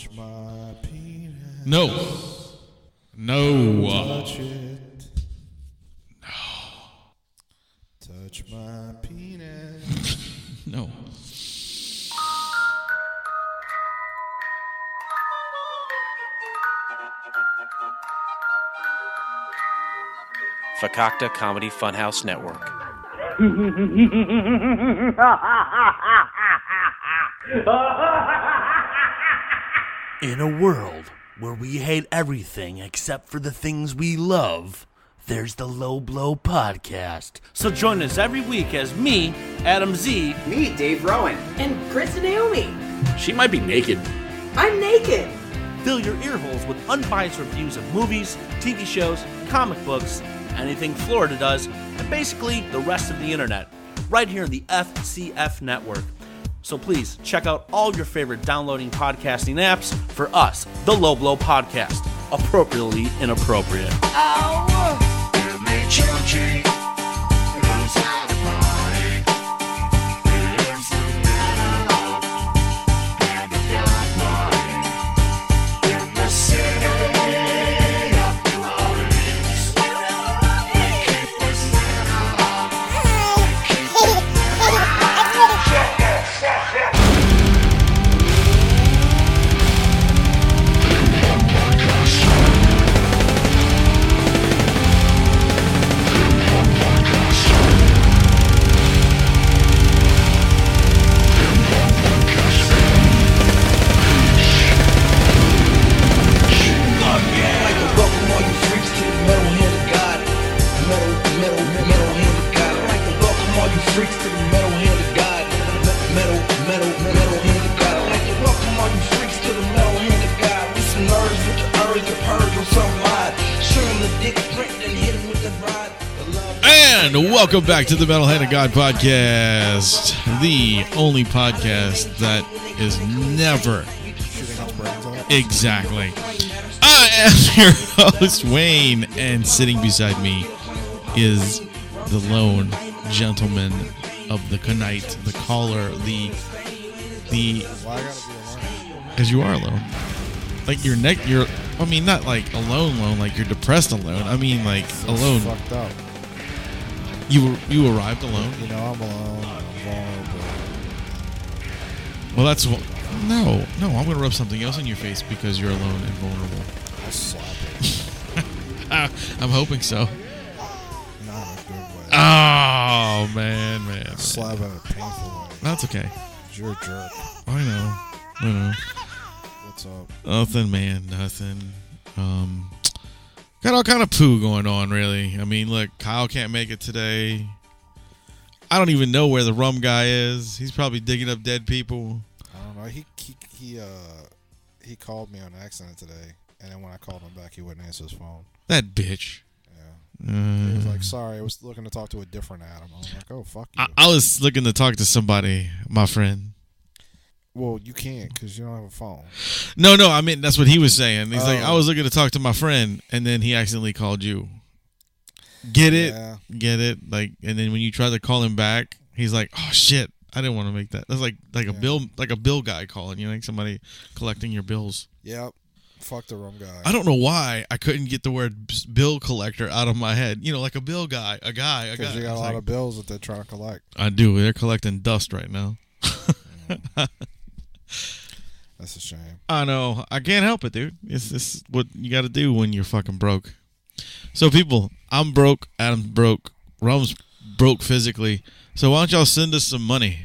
Touch my penis. No. Touch it. No. Touch my penis. No. Fakakta Comedy Funhouse Network. In a world where we hate everything except for the things we love, there's the Low Blow Podcast. So join us every week as me, Adam Z, Me, Dave Rowan. And Chris and Naomi. She might be naked. I'm naked. fill your ear holes with unbiased reviews of movies, TV shows, comic books, anything Florida does, and basically the rest of the internet, right here in the FCF Network. So please check out all your favorite downloading podcasting apps for us, the Low Blow Podcast. Appropriately inappropriate. MHOG. And welcome back to the MetalHandOf God podcast, the only podcast that is never exactly. I am your host, Wayne, and sitting beside me is the lone gentleman of the night, the caller, the. Why I gotta be alone? Because you are alone. Like you're I mean, not like alone, like you're depressed alone. I mean, like alone. Fucked up. You arrived alone? You know, I'm alone. I'm vulnerable. Well, that's... No, I'm going to rub something else in your face because you're alone and vulnerable. I'll slap it. I'm hoping so. Not in a good way. Oh, man. Slap it in a painful way. That's okay. 'Cause you're a jerk. I know. What's up? Nothing, man. Nothing. Got all kind of poo going on, really. I mean, look, Kyle can't make it today. I don't even know where the Rum Guy is. He's probably digging up dead people. I don't know. He called me on accident today, and then when I called him back, he wouldn't answer his phone. That bitch. Yeah. He was like, sorry, I was looking to talk to a different Adam. I was like, oh, fuck you. I was looking to talk to somebody, my friend. Well, you can't because you don't have a phone. No, I mean, that's what he was saying. He's like, I was looking to talk to my friend, and then he accidentally called you. Get it? Yeah. Get it? Like, and then when you try to call him back, he's like, oh, shit, I didn't want to make that. That's like a bill guy calling, you know, like somebody collecting your bills. Yep. Fuck the Rum Guy. I don't know why I couldn't get the word bill collector out of my head. You know, like a bill guy, a guy. Because you got a lot of bills that they're trying to collect. I do. They're collecting dust right now. That's a shame. I know. I can't help it, dude. This is what you got to do when you're fucking broke. So, people, I'm broke. Adam's broke. Rum's broke physically. So, why don't y'all send us some money?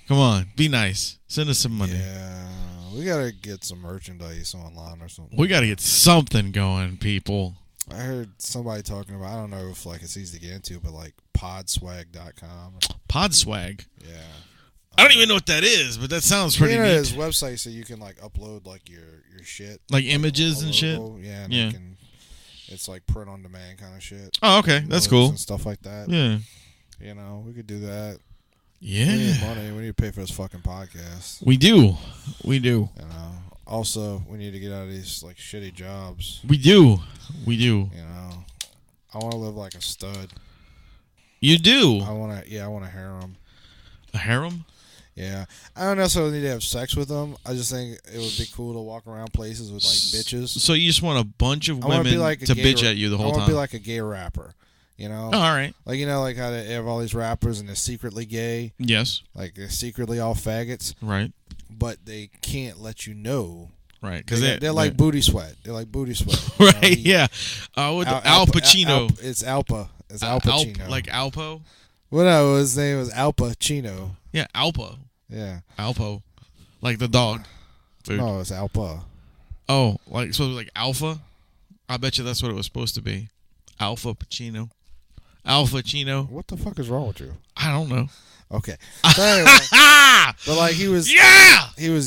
Come on. Be nice. Send us some money. Yeah. We got to get some merchandise online or something. We got to get something going, people. I heard somebody talking about, I don't know if like it's easy to get into, but like podswag.com. Podswag? Yeah. I don't even know what that is, but that sounds pretty neat. There's websites so you can like upload like your shit. Like images and shit? Yeah. And yeah. It's like print on demand kind of shit. Oh, okay. That's cool. And stuff like that. Yeah. You know, we could do that. Yeah. We need money. We need to pay for this fucking podcast. We do. You know. Also, we need to get out of these like shitty jobs. We do. You know. I want to live like a stud. You do? I want a harem. A harem? Yeah, I don't necessarily need to have sex with them. I just think it would be cool to walk around places with like bitches. So you just want a bunch of I wanna women be like a to gay bitch at you the whole I want time. to be like a gay rapper. You know? Oh, all right. Like, you know, like how they have all these rappers and they're secretly gay. Yes. Like, they're secretly all faggots. Right. But they can't let you know. Right. Because they're like booty sweat. They're like booty sweat. Right, yeah. With Al Pacino. It's Alpa. It's Al Pacino. Like Alpo? Well, no, his name was Al Pacino. Yeah, Alpo. Yeah. Alpo. Like the dog. Food. No, it's Alpa. Oh, like so it was like Alpha? I bet you that's what it was supposed to be. Alpha Pacino. Alpha Chino. What the fuck is wrong with you? I don't know. Okay. So anyway, but like he was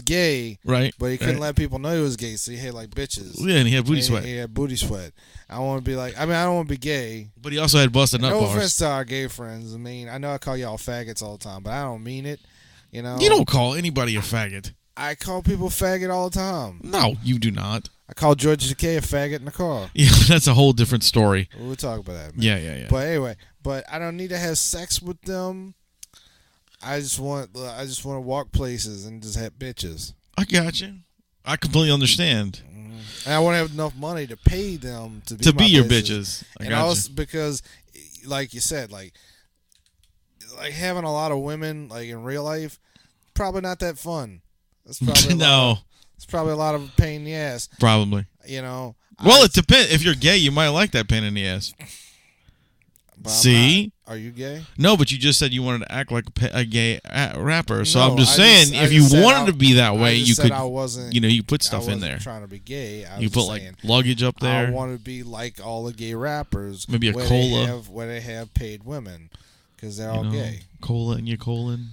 gay, right? But he couldn't let people know he was gay, so he had like bitches. Yeah, and he had booty sweat. He had booty sweat. I want to be like, I mean, I don't want to be gay, but he also had busted nut bars. bars. No offense to our gay friends. I mean, I know I call y'all faggots all the time, but I don't mean it. You know, you don't call anybody a faggot. I call people faggot all the time. No, you do not. I call George Takei a faggot in the car. Yeah, that's a whole different story. We'll talk about that, man. Yeah. But anyway, I don't need to have sex with them. I just want to walk places and just have bitches. I got you. I completely understand. And I want to have enough money to pay them to be your bitches. And also because, like you said, like having a lot of women like in real life, probably not that fun. It's probably it's probably a lot of pain in the ass. Probably. You know. Well, it depends. If you're gay, you might like that pain in the ass. See? Are you gay? No, but you just said you wanted to act like a gay rapper. So No, I'm just saying, if you wanted to be that way, you could. I wasn't. You know, you put stuff in there. Trying to be gay. You put like luggage up there. I want to be like all the gay rappers. Maybe a cola. Where they have paid women, because they're all gay. Cola in your colon.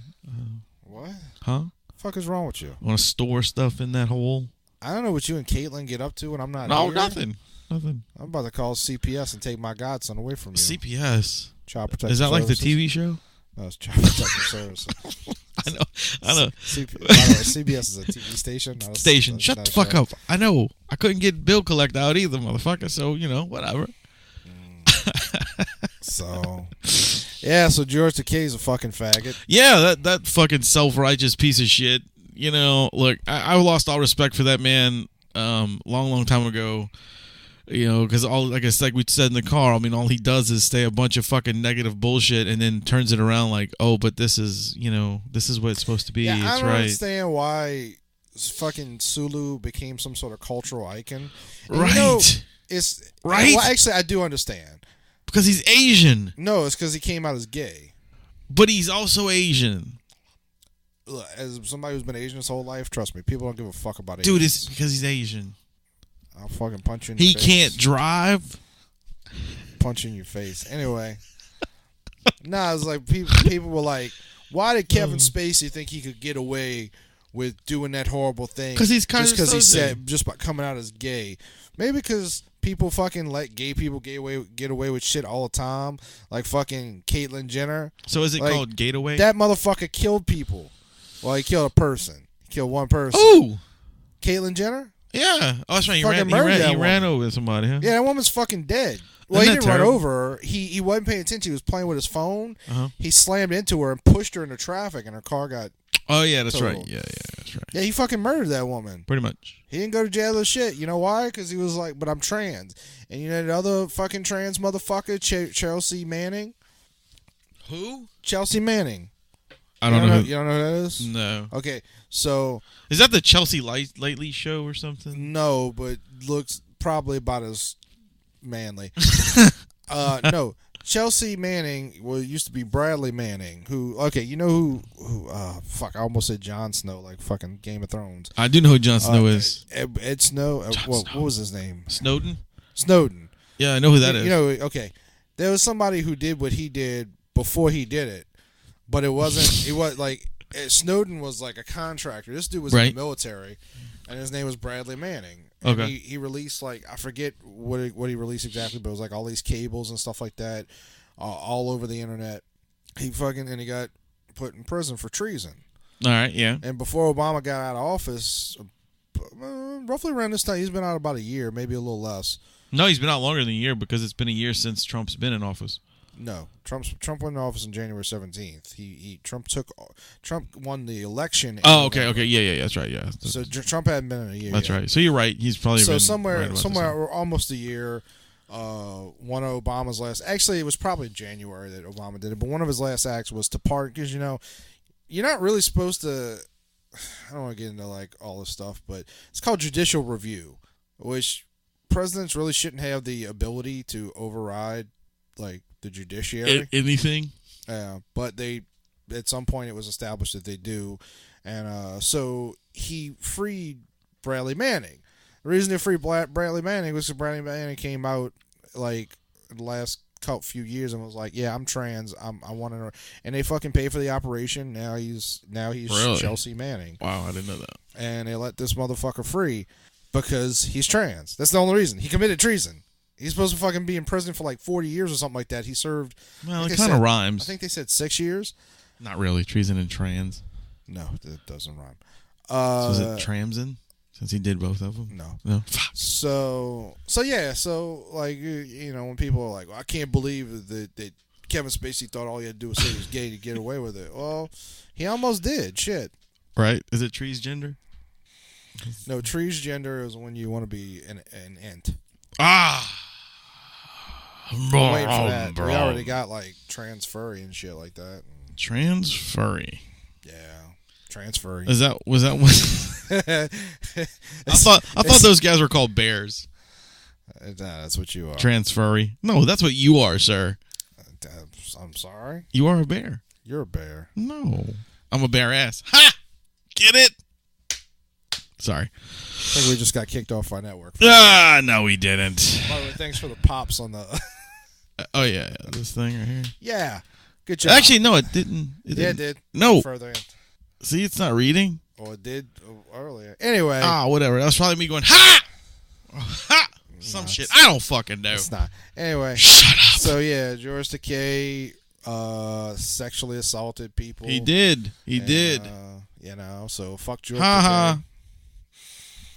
What? Huh? Fuck is wrong with you? Want to store stuff in that hole? I don't know what you and Caitlin get up to when I'm not No, here. nothing. I'm about to call CPS and take my godson away from you. CPS? Child Protective Is that like the Services. TV show? No, it's Child Protective Services. I know. By the way, CBS is a TV station. Station. Shut the fuck up. I know. I couldn't get bill collect out either, motherfucker. So, whatever. So George Takei's a fucking faggot. Yeah, that fucking self-righteous piece of shit. Look, I lost all respect for that man long time ago. Because like we said in the car, I mean, all he does is say a bunch of fucking negative bullshit and then turns it around like, oh, but this is what it's supposed to be. Yeah, it's I don't right. understand why fucking Sulu became some sort of cultural icon. And right. It's right. Well, actually, I do understand. Because he's Asian. No, it's because he came out as gay. But he's also Asian. Look, as somebody who's been Asian his whole life, trust me, people don't give a fuck about Asians. Dude, it's because he's Asian. I'll fucking punch you in your face. He can't drive. Punch you in your face. Anyway. It's like people were like, why did Kevin Spacey think he could get away with doing that horrible thing? Because he's kind of because he said just by coming out as gay. Maybe because people fucking let gay people get away with shit all the time, like fucking Caitlyn Jenner. So is it called Gateway? That motherfucker killed people. Well, he killed a person. He killed one person. Ooh, Caitlyn Jenner? Yeah. Oh, that's right. He Fucking ran over somebody, huh? Yeah, that woman's fucking dead. Well, Isn't he that didn't run terrible? over her. He wasn't paying attention. He was playing with his phone. Uh-huh. He slammed into her and pushed her into traffic, and her car got Oh, yeah, that's totaled. right. Yeah, that's right. Yeah, he fucking murdered that woman. Pretty much. He didn't go to jail or shit. You know why? Because he was like, but I'm trans. And you know the other fucking trans motherfucker, Chelsea Manning? Who? Chelsea Manning. I don't know. You don't know who that is? No. Okay, so... Is that the Chelsea Lately show or something? No, but looks probably about as manly. No, Chelsea Manning used to be Bradley Manning, who, okay, you know who fuck, I almost said Jon Snow, like fucking Game of Thrones. I do know who Jon Snow is. Ed Snow, what was his name? Snowden? Snowden. Yeah, I know who that is. You know, okay, there was somebody who did what he did before he did it, but it was like, Snowden was like a contractor. This dude was in the military, and his name was Bradley Manning. And okay. He released, like, I forget what he released exactly, but it was like all these cables and stuff like that, all over the internet. He got put in prison for treason. All right, yeah. And before Obama got out of office, roughly around this time, he's been out about a year, maybe a little less. No, he's been out longer than a year because it's been a year since Trump's been in office. No, Trump went in office on January 17th. Trump won the election. Oh, okay, yeah, that's right, yeah. So Trump hadn't been in a year. That's yet. right. So you're right. He's probably been somewhere right almost a year. One of Obama's last. Actually, it was probably January that Obama did it. But one of his last acts was to pardon, because you're not really supposed to. I don't want to get into like all this stuff, but it's called judicial review, which presidents really shouldn't have the ability to override like the judiciary. Anything? Yeah, but at some point it was established that they do, and so he freed Bradley Manning. The reason he freed Bradley Manning was because Bradley Manning came out like the last few years and was like, "Yeah, I'm trans. I want to," and they fucking paid for the operation. Now he's really? Chelsea Manning. Wow, I didn't know that. And they let this motherfucker free because he's trans. That's the only reason. He committed treason. He's supposed to fucking be in prison for like 40 years or something like that. He served. Well, it kind of rhymes. I think they said 6 years. Not really. Treason and trans. No, it doesn't rhyme. So is it Tramsin? Since he did both of them? No. So yeah. So like when people are like, well, I can't believe that Kevin Spacey thought all he had to do was say he was gay to get away with it. Well, he almost did. Shit. Right? Is it trees gender? No, trees gender is when you want to be an ent. Ah. I'm waiting for that. We already got like trans furry and shit like that. Trans furry. Yeah, trans furry. Was that what? I thought those guys were called bears. That's what you are. Trans furry. No, that's what you are, sir. I'm sorry. You are a bear. You're a bear. No, I'm a bear ass. Ha! Get it? Sorry. I think we just got kicked off our network. No, we didn't. By the way, thanks for the pops on the. Oh yeah, this thing right here. Yeah, good job. Actually, no, it didn't. It did. No. Further in. See, it's not reading. Oh, it did earlier. Anyway. Whatever. That was probably me going ha, ha, some shit. I don't fucking know. It's not. Anyway. Shut up. So yeah, George Takei sexually assaulted people. He did. He did. So fuck George Takei.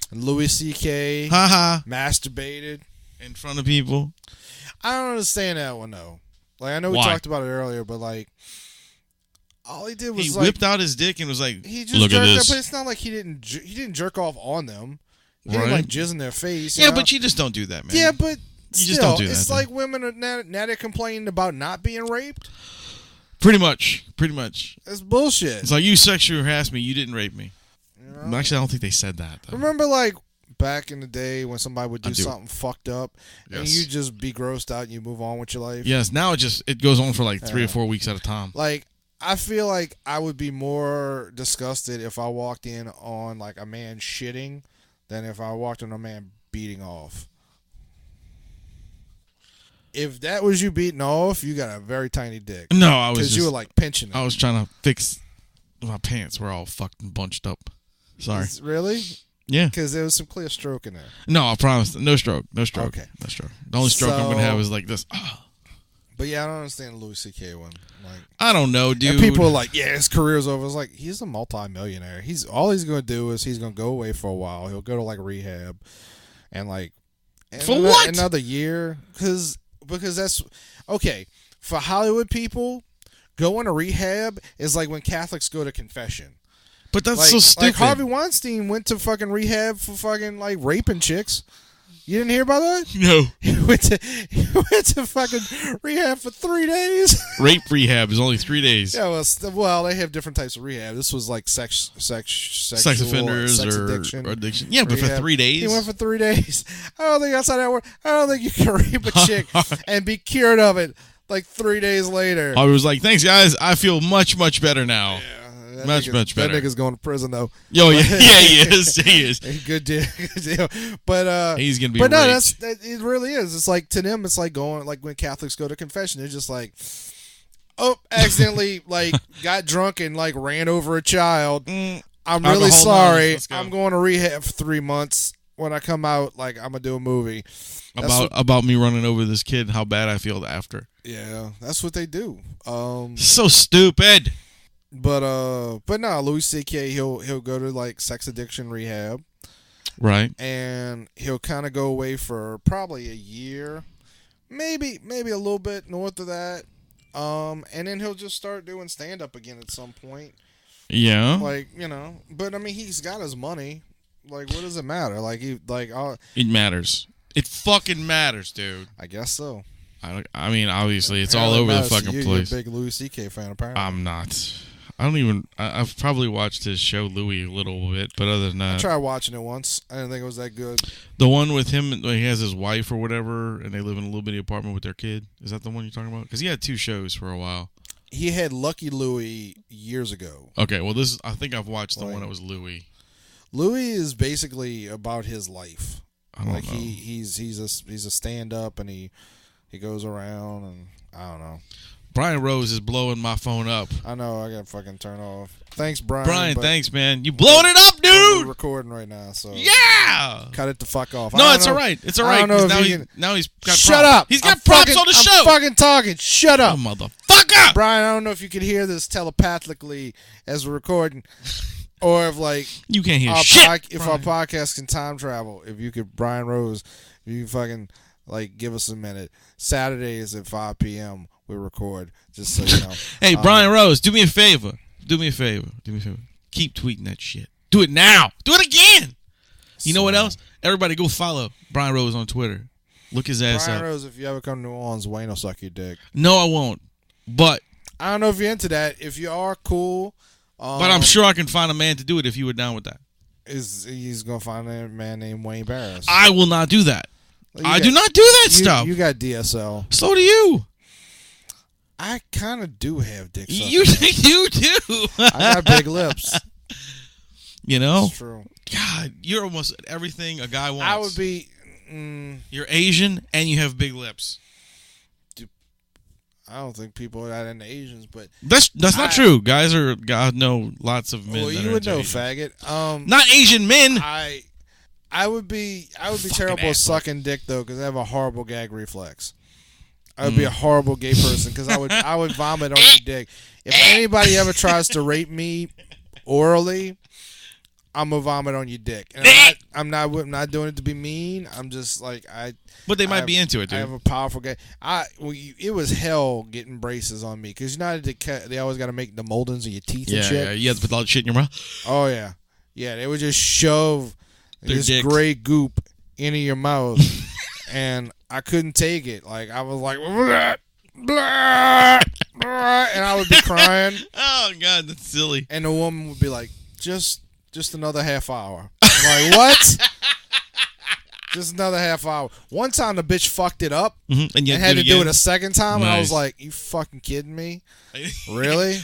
And Louis C.K. masturbated in front of people. I don't understand that one though. Like I know we talked about it earlier, but like all he did was he whipped out his dick and was like, he just "Look at jerked this." Up, but it's not like he didn't jerk off on them. He didn't like jizz in their face. Yeah, but you just don't do that, man. Yeah, but you just don't do that. It's like women are now they're complaining about not being raped. Pretty much. It's bullshit. It's like you sexually harassed me. You didn't rape me. Actually, I don't think they said that, though. Remember, like, back in the day when somebody would do something fucked up and you just be grossed out and you move on with your life? Yes, now it goes on for like 3 or 4 weeks at a time. Like, I feel like I would be more disgusted if I walked in on, like, a man shitting than if I walked on a man beating off. If that was you beating off, you got a very tiny dick. No, I was because you were, like, pinching it. I was trying to fix my pants. Were all fucking bunched up. Sorry. Really? Yeah. Because there was some clear stroke in there. No, I promise. No stroke. Okay. No stroke. The only stroke I'm going to have is like this. But yeah, I don't understand the Louis C.K. one. Like, I don't know, dude. And people are like, yeah, his career's over. It's like, he's a multi-millionaire. All he's going to do is he's going to go away for a while. He'll go to like rehab. And like. For what? Another year. Because that's. Okay. For Hollywood people, going to rehab is like when Catholics go to confession. But that's so stupid. Like Harvey Weinstein went to fucking rehab for fucking like raping chicks. You didn't hear about that? No. He went to fucking rehab for 3 days. Rape rehab is only 3 days. Yeah, well, they have different types of rehab. This was like sex offenders sex or addiction. Yeah, but for 3 days. He went for 3 days. I don't think outside that word. I don't think you can rape a chick and be cured of it like 3 days later. I was like, thanks guys. I feel much, much better now. Yeah. Much better. That nigga's going to prison though. Yo, yeah, he is. He is. Good deal. But he's gonna be. But no, raped. it really is. It's like to them, it's like going like when Catholics go to confession. They're just like, oh, accidentally like got drunk and like ran over a child. I'm really sorry. I'm going to rehab for 3 months. When I come out, like I'm gonna do a movie about me running over this kid. And how bad I feel after. Yeah, that's what they do. So stupid. But no, Louis C.K. he'll go to like sex addiction rehab, right? And he'll kind of go away for probably a year, maybe a little bit north of that. And then he'll just start doing stand up again at some point. Yeah. Like, but I mean, he's got his money. Like, what does it matter? It matters. It fucking matters, dude. I guess so. I mean, obviously, it's all over the fucking place. You're a big Louis C.K. fan, apparently. I'm not. I've probably watched his show, Louis, a little bit, but other than that. I tried watching it once. I didn't think it was that good. The one with him, when he has his wife or whatever, and they live in a little bitty apartment with their kid. Is that the one you're talking about? Because he had 2 shows for a while. He had Lucky Louie years ago. Okay, well, I think I've watched the one that was Louis. Louis is basically about his life. I don't know. He's a stand-up, and he goes around, and I don't know. Brian Rose is blowing my phone up. I know, I gotta fucking turn off. Thanks, Brian. Brian, thanks, man. You blowing it up, dude! We're recording right now, so yeah! Cut it the fuck off. No, it's all right. It's all right. I don't know now he's got Shut props. up! He's got props on the show! I'm fucking talking. Shut up! Oh, motherfucker! Brian, I don't know if you can hear this telepathically as we're recording, or if, like... You can't hear shit, if our podcast can time travel, if you could, Brian Rose, if you fucking, like, give us a minute. Saturdays at 5 p.m., we record, just so you know. Hey, Brian Rose, do me a favor. Do me a favor. Keep tweeting that shit. Do it now. Do it again. You know what else? Everybody go follow Brian Rose on Twitter. Look his ass Brian up. Rose, if you ever come to New Orleans, Wayne will suck your dick. No, I won't. But I don't know if you're into that. If you are, cool. But I'm sure I can find a man to do it if you were down with that. He's going to find a man named Wayne Barris. I will not do that. I do not do that stuff. You got DSL. So do you. I kind of do have dick sucking. You do. I got big lips. You know? That's true. God, you're almost everything a guy wants. I would be... You're Asian and you have big lips. I don't think people are that into Asians, but... That's not true. Guys know lots of men. Well, that you are would into know, Asians. faggot. Not Asian men. I would be terrible at sucking dick, though, because I have a horrible gag reflex. I would be a horrible gay person because I would vomit on your dick. If anybody ever tries to rape me orally, I'm gonna vomit on your dick. And I'm not doing it to be mean. I'm just like But they might be into it, dude. I have a powerful gay. It was hell getting braces on me because they always got to make the moldings of your teeth and shit. Yeah, you have to put all the shit in your mouth. Oh yeah, they would just shove this dicks. gray goop into your mouth. And I couldn't take it. Like, I was like, blah, blah, blah, and I would be crying. Oh, God, that's silly. And the woman would be like, just another half hour. I'm like, what? Just another half hour. One time the bitch fucked it up and had to do it a second time. Nice. And I was like, you fucking kidding me? Really?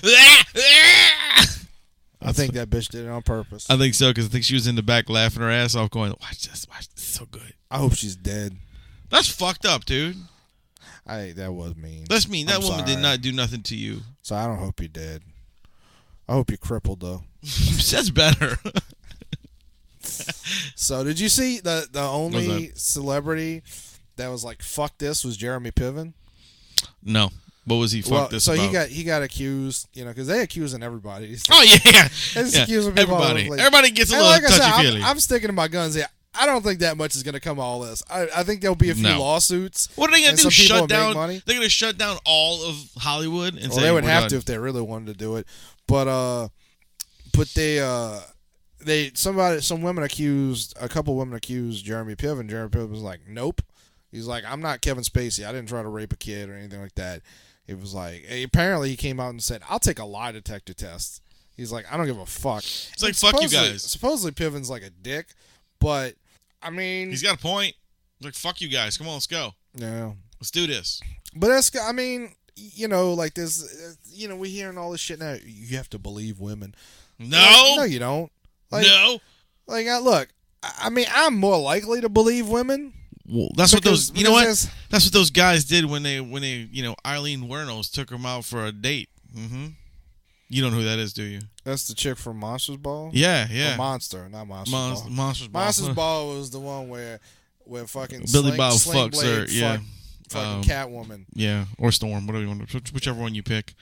I think that bitch did it on purpose. I think so, because I think she was in the back laughing her ass off going, watch this, this is so good. I hope she's dead. That's fucked up, dude. That was mean. That's mean. That woman sorry. did not do nothing to you. So I don't hope you're dead. I hope you're crippled, though. That's better. So did you see the only celebrity that was like, fuck this, was Jeremy Piven? No. What was he fucked this about? So he got accused, because they're accusing everybody. Oh, yeah. Accusing people Everybody gets a little touchy-feely. I'm sticking to my guns here. I don't think that much is going to come of all this. I think there'll be a few lawsuits. What are they going to do? Shut down? Money. They're going to shut down all of Hollywood and say they would have done. to if they really wanted to do it. But a couple women accused Jeremy Piven. Jeremy Piven was like, nope. He's like, I'm not Kevin Spacey. I didn't try to rape a kid or anything like that. It was like, apparently he came out and said, I'll take a lie detector test. He's like, I don't give a fuck. It's like, fuck you guys. Supposedly Piven's like a dick, but I mean, he's got a point. He's like, fuck you guys. Come on, let's go. Yeah. Let's do this. But I mean, like this, we're hearing all this shit now. You have to believe women. No, you don't. No. Like, look, I mean, I'm more likely to believe women. Well, that's what those. You know what? That's what those guys did when they Eileen Wuornos took them out for a date. Mm-hmm. You don't know who that is, do you? That's the chick from Monsters Ball. Yeah. Or Monster, not Monsters Ball. Monsters Ball. Monsters Ball was the one where fucking Billy Bob fucks her. Yeah. Fucking Catwoman. Yeah, or Storm, whatever you want. Whichever one you pick.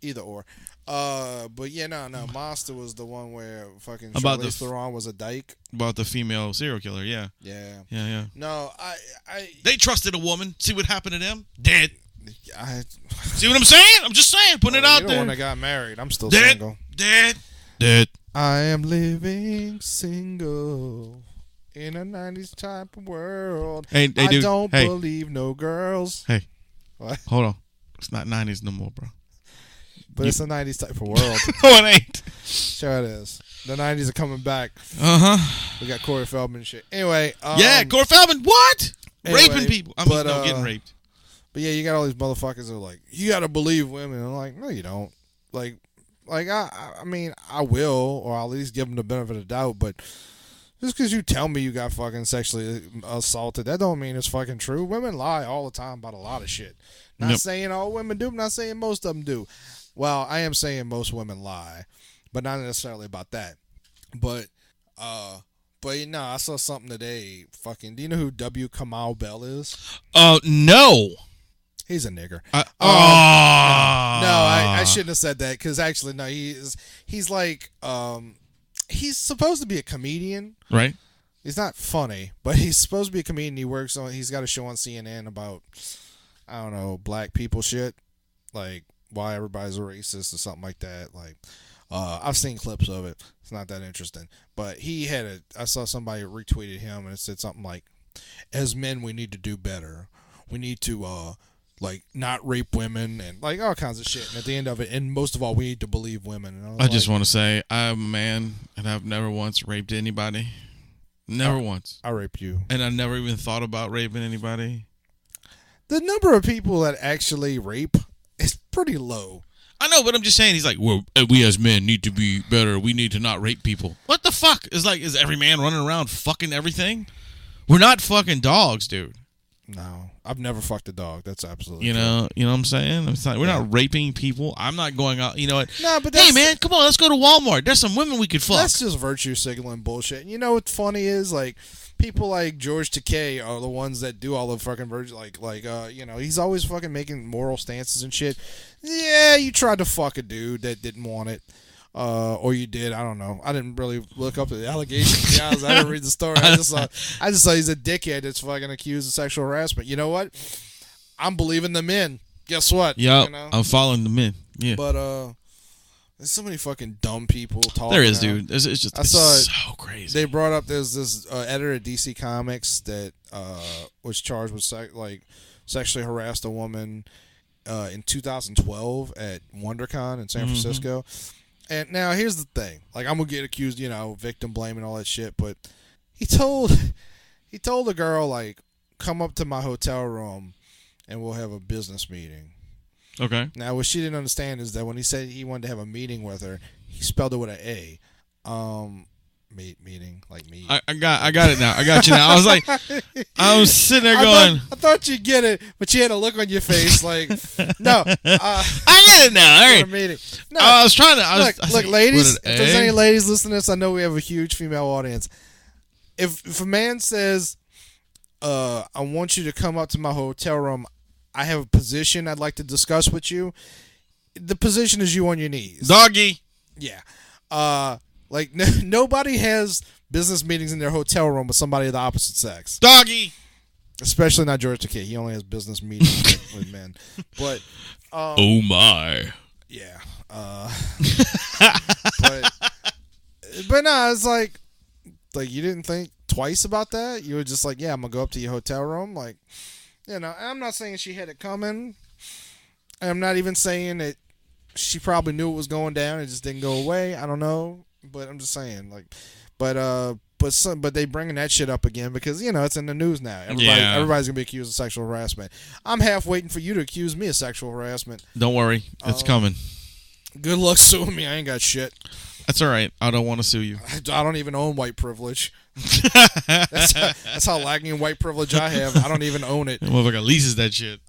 Either or. But yeah, no, Monster was the one where fucking About Charlize Theron was a dyke. About the female serial killer, yeah. Yeah. No, I They trusted a woman. See what happened to them? Dead. I See what I'm saying? I'm just saying, putting it out you're there. the one that got married. I'm still Dead. single. Dead. I am living single in a 90s type of world. Hey, I dude. don't Hey. believe no girls. Hey. What? Hold on. It's not 90s no more, bro. But it's a 90s type of world. No, it ain't. Sure it is. The 90s are coming back. Uh-huh. We got Corey Feldman and shit. Anyway. Yeah, Corey Feldman. What? Anyway, Raping people. I mean, getting raped. But yeah, you got all these motherfuckers that are like, you got to believe women. I'm like, no, you don't. Like I mean, I will, or I'll at least give them the benefit of the doubt. But just because you tell me you got fucking sexually assaulted, that don't mean it's fucking true. Women lie all the time about a lot of shit. Not saying all women do, not saying most of them do. Well, I am saying most women lie, but not necessarily about that. But no, I saw something today. Fucking, do you know who W. Kamau Bell is? No. He's a nigger. No, I shouldn't have said that because actually, no, he's like, he's supposed to be a comedian. Right. He's not funny, but he's supposed to be a comedian. He's got a show on CNN about, I don't know, black people shit. Like, why everybody's a racist or something like that. Like, I've seen clips of it. It's not that interesting. But I saw somebody retweeted him and it said something like, as men, we need to do better. We need to, like, not rape women and, like, all kinds of shit. And at the end of it, and most of all, we need to believe women. And I just want to say, I'm a man and I've never once raped anybody. Never once. I raped you. And I never even thought about raping anybody. The number of people that actually rape is pretty low. I know, but I'm just saying, he's like, well, we as men need to be better. We need to not rape people. What the fuck? Is every man running around fucking everything? We're not fucking dogs, dude. No, I've never fucked a dog. That's absolutely you true. know what I'm saying? We're not raping people. I'm not going out. You know what? No, but hey man, come on, let's go to Walmart. There's some women we could fuck. That's just virtue signaling bullshit. And you know what's funny is, like, people like George Takei are the ones that do all the fucking virtue. You know, he's always fucking making moral stances and shit. Yeah, you tried to fuck a dude that didn't want it. Or you did. I don't know. I didn't really look up the allegations. To be honest, I didn't read the story. I just saw he's a dickhead that's fucking accused of sexual harassment. You know what? I'm believing the men. Guess what? Yeah, you know? I'm following the men. Yeah, but there's so many fucking dumb people talking. There is, now. dude. It's just I saw it. So crazy. They brought up there's this editor at DCcomics that was charged with sexually harassed a woman in 2012 at WonderCon in San Francisco. And now here's the thing. Like, I'm gonna get accused, you know, victim blame and all that shit, but he told the girl, like, come up to my hotel room and we'll have a business meeting. Okay. Now, what she didn't understand is that when he said he wanted to have a meeting with her, he spelled it with an A. Meeting, like me. I got it now. I got you now. I was like, I was sitting there going, I thought you'd get it, but you had a look on your face like, no. I get it now. All right. Meeting. No, I was trying to. Look, ladies, if there's any ladies listening to this, I know we have a huge female audience. If a man says, I want you to come up to my hotel room, I have a position I'd like to discuss with you, the position is you on your knees. Doggy. Yeah. Like, nobody has business meetings in their hotel room with somebody of the opposite sex. Doggy. Especially not George Takei. He only has business meetings with men. But, oh my. Yeah. But no, it's like you didn't think twice about that? You were just like, yeah, I'm going to go up to your hotel room. Like, you know, I'm not saying she had it coming. I'm not even saying that she probably knew it was going down. It just didn't go away. I don't know. But I'm just saying, like, but they bringing that shit up again because, you know, it's in the news now. Everybody's gonna be accused of sexual harassment. I'm half waiting for you to accuse me of sexual harassment. Don't worry, it's coming. Good luck suing me. I ain't got shit. That's all right. I don't want to sue you. I don't even own white privilege. That's how lacking in white privilege I have. I don't even own it. Motherfucker leases that shit.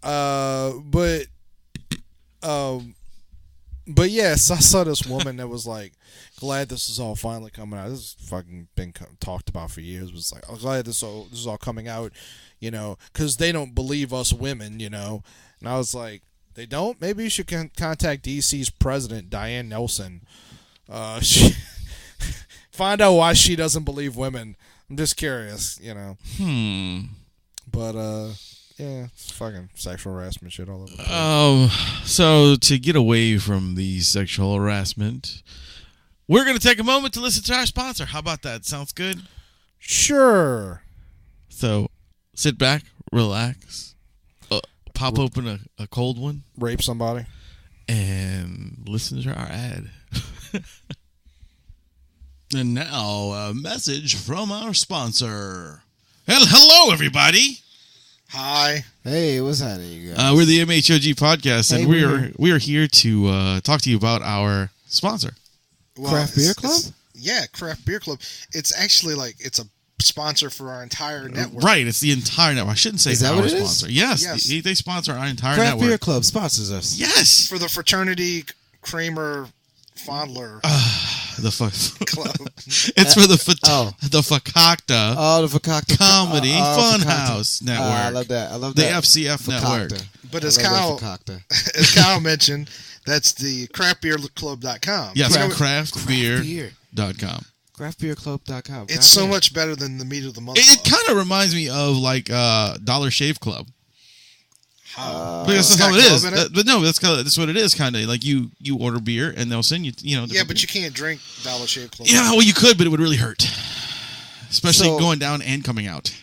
But yes, I saw this woman that was like, glad this is all finally coming out. This has fucking been talked about for years. It was like, I'm glad this is all coming out, you know, because they don't believe us women, you know. And I was like, They don't? Maybe you should contact DC's president, Diane Nelson. Find out why she doesn't believe women. I'm just curious, But, yeah, it's fucking sexual harassment shit all over the place. So to get away from the sexual harassment, we're going to take a moment to listen to our sponsor. How about that? Sounds good? Sure. So sit back, relax, pop open a cold one. Rape somebody. And listen to our ad. And now, a message from our sponsor. Hello, everybody. Hi. Hey, what's happening, you guys? We're the MHOG podcast, and Hey, we are here to talk to you about our sponsor. Well, Craft Beer Club? Yeah, Craft Beer Club. It's actually it's a sponsor for our entire network. Right, it's the entire network. I shouldn't say Is that our what it is? sponsor. Yes, Yes. They sponsor our entire Craft network. Beer Club sponsors us. Yes. For the Fraternity Kramer Fondler The fuck. Club. It's for the Fakakta Oh, the Fakakta Comedy Fakakta. Funhouse Network. I love that. I love The that. FCF Network. Fakakta. But as I love Kyle, that as Kyle mentioned, that's the craftbeerclub.com. Yes, You know, craftbeer.com. Craftbeerclub.com. it's so much better than the Meat of the Month. It kind of reminds me of like Dollar Shave Club. Because It's that's how got it is. club in it? But no, that's what it is. Kind of like you order beer and they'll send you. Yeah, but you can't drink Dollar Shave Club. Yeah, well, you could, but it would really hurt, especially So- going down and coming out.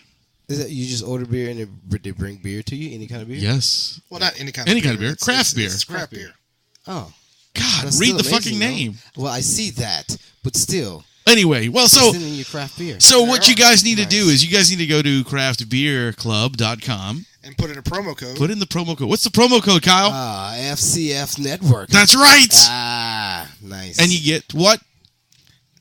Is that you just order beer and they bring beer to you? Any kind of beer? Yes. Well, not any kind Any of beer. kind of beer. Craft beer. It's craft beer. Oh. God, That's read still the fucking amazing, name. though. Well, I see that, but still. Anyway, well, so Sending you craft beer. what you guys need to do Nice. is you guys need to go to craftbeerclub.com. And put in a promo code. Put in the promo code. What's the promo code, Kyle? FCF Network. That's right. Nice. And you get what?